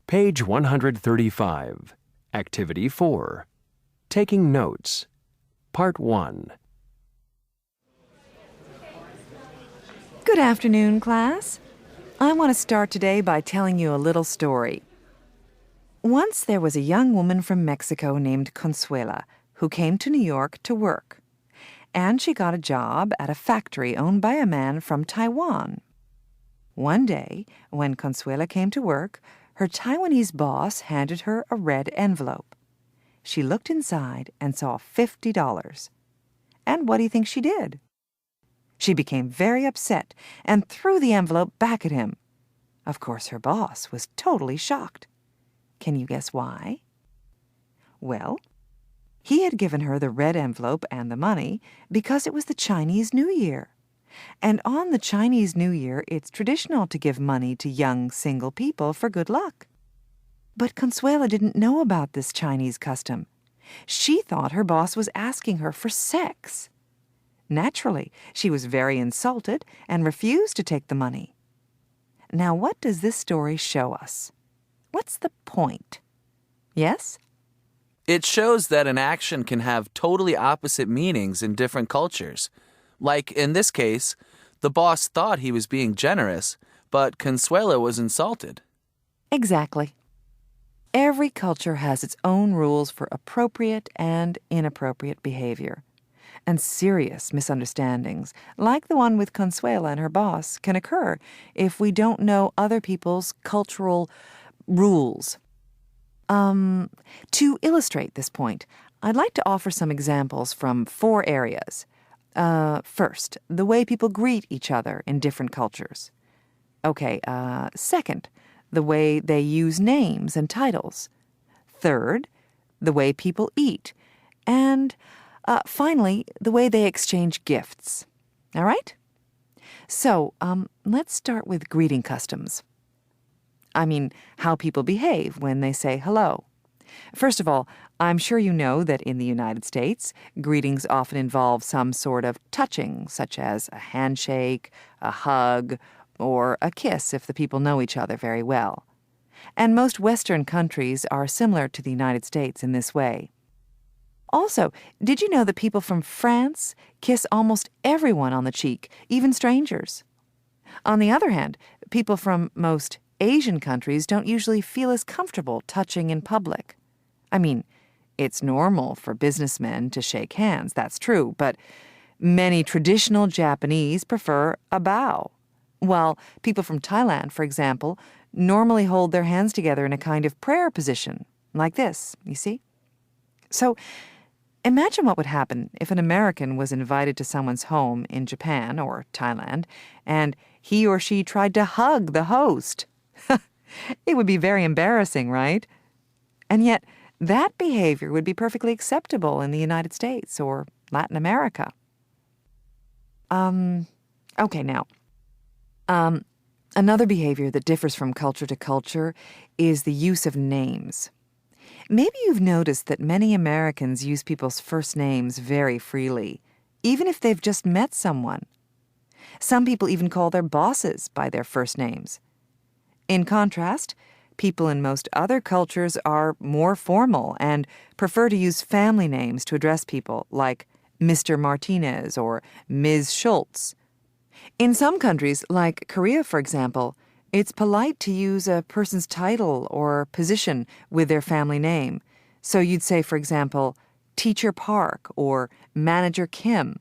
Page 135. Activity 4. Taking Notes. Part 1. Good afternoon, class. I want to start today by telling you a little story. Once there was a young woman from Mexico named Consuela who came to New York to work. And she got a job at a factory owned by a man from Taiwan. One day, when Consuela came to work, her Taiwanese boss handed her a red envelope. She looked inside and saw $50. And what do you think she did? She became very upset and threw the envelope back at him. Of course, her boss was totally shocked. Can you guess why? Well, he had given her the red envelope and the money because it was the Chinese New Year. And on the Chinese New Year, it's traditional to give money to young single people for good luck. But Consuela didn't know about this Chinese custom. She thought her boss was asking her for sex. Naturally, she was very insulted and refused to take the money. Now, what does this story show us? What's the point? Yes? It shows that an action can have totally opposite meanings in different cultures. Like in this case, the boss thought he was being generous, but Consuela was insulted. Exactly. Every culture has its own rules for appropriate and inappropriate behavior. And serious misunderstandings, like the one with Consuela and her boss, can occur if we don't know other people's cultural rules. To illustrate this point, I'd like to offer some examples from 4 areas. First, the way people greet each other in different cultures. Second, the way they use names and titles. Third, the way people eat. And finally, the way they exchange gifts. All right? So, let's start with greeting customs. I mean, how people behave when they say hello. First of all, I'm sure you know that in the United States, greetings often involve some sort of touching, such as a handshake, a hug, or a kiss if the people know each other very well. And most Western countries are similar to the United States in this way. Also, did you know that people from France kiss almost everyone on the cheek, even strangers? On the other hand, people from most Asian countries don't usually feel as comfortable touching in public. I mean, it's normal for businessmen to shake hands, that's true, but many traditional Japanese prefer a bow, while people from Thailand, for example, normally hold their hands together in a kind of prayer position, like this, you see? So, imagine what would happen if an American was invited to someone's home in Japan or Thailand, and he or she tried to hug the host. It would be very embarrassing, right? And yet, that behavior would be perfectly acceptable in the United States or Latin America. Another behavior that differs from culture to culture is the use of names. Maybe you've noticed that many Americans use people's first names very freely, even if they've just met someone. Some people even call their bosses by their first names. In contrast, people in most other cultures are more formal and prefer to use family names to address people, like Mr. Martinez or Ms. Schultz. In some countries, like Korea, for example, it's polite to use a person's title or position with their family name. So you'd say, for example, Teacher Park or Manager Kim.